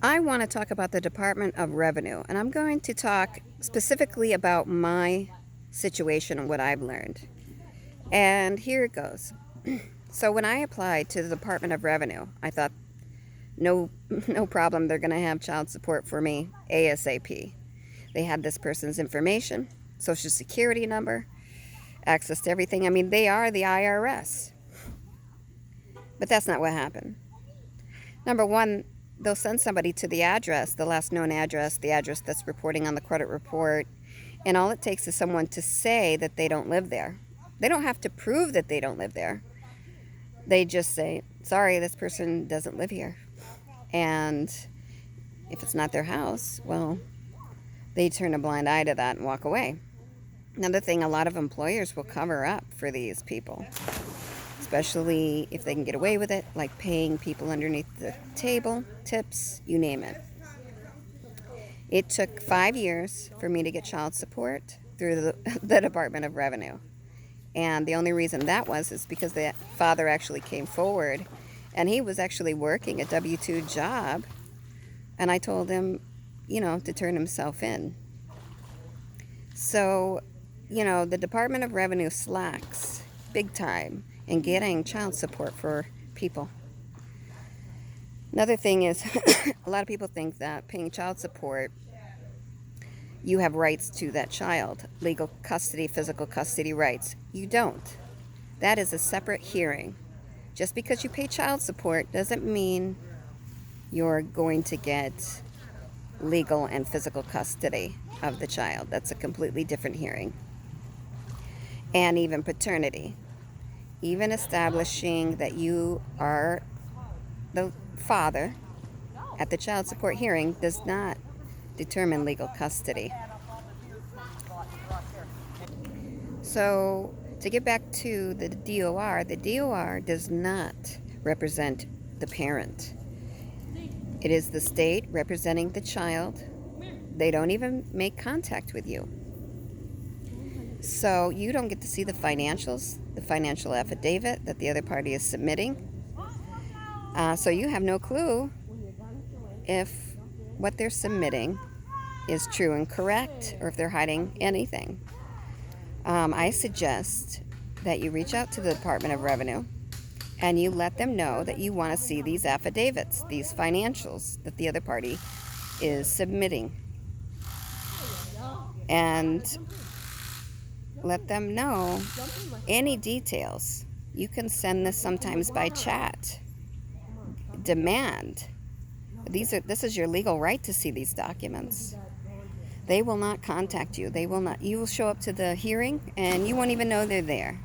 I want to talk about the Department of Revenue, and I'm going to talk specifically about my situation and what I've learned. And here it goes. So when I applied to the Department of Revenue, I thought, no, no problem, they're going to have child support for me ASAP. They had this person's information, social security number, access to everything. I mean, they are the IRS. But that's not what happened. Number one, they'll send somebody to the address, the last known address, the address that's reporting on the credit report, and all it takes is someone to say that they don't live there. They don't have to prove that they don't live there. They just say, sorry, this person doesn't live here. And if it's not their house, well, they turn a blind eye to that and walk away. Another thing, a lot of employers will cover up for these people, especially if they can get away with it, like paying people underneath the table, tips, you name it. It took 5 years for me to get child support through the Department of Revenue. And the only reason that was is because the father actually came forward, and he was actually working a W-2 job, and I told him, to turn himself in. So, the Department of Revenue slacks big time in getting child support for people. Another thing is, a lot of people think that paying child support, you have rights to that child, legal custody, physical custody rights. You don't. That is a separate hearing. Just because you pay child support doesn't mean you're going to get legal and physical custody of the child. That's a completely different hearing. And even paternity. Even establishing that you are the father at the child support hearing does not determine legal custody. So, to get back to the DOR does not represent the parent. It is the state representing the child. They don't even make contact with you. So you don't get to see the financials, the financial affidavit that the other party is submitting. So you have no clue if what they're submitting is true and correct, or if they're hiding anything. I suggest that you reach out to the Department of Revenue and you let them know that you want to see these affidavits, these financials that the other party is submitting. And let them know any details. You can send this sometimes by chat. Demand. This is your legal right to see these documents. They will not contact you. You will show up to the hearing and you won't even know they're there.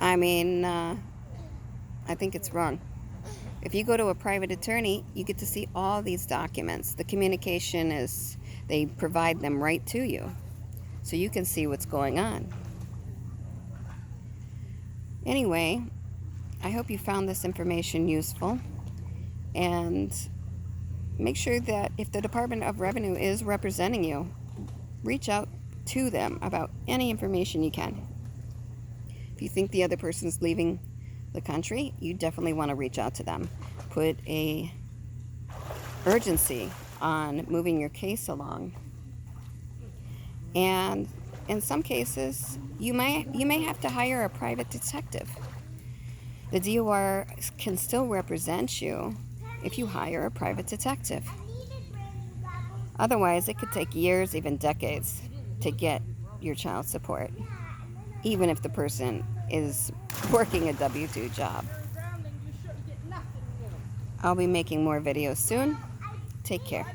I mean, I think it's wrong. If you go to a private attorney, you get to see all these documents. The communication is, they provide them right to you, so you can see what's going on. Anyway, I hope you found this information useful, and make sure that if the Department of Revenue is representing you, reach out to them about any information you can. If you think the other person's leaving the country, you definitely want to reach out to them. Put a urgency on moving your case along. And in some cases, you may have to hire a private detective. The DOR can still represent you if you hire a private detective. Otherwise, it could take years, even decades, to get your child support, even if the person is working a W-2 job. I'll be making more videos soon. Take care.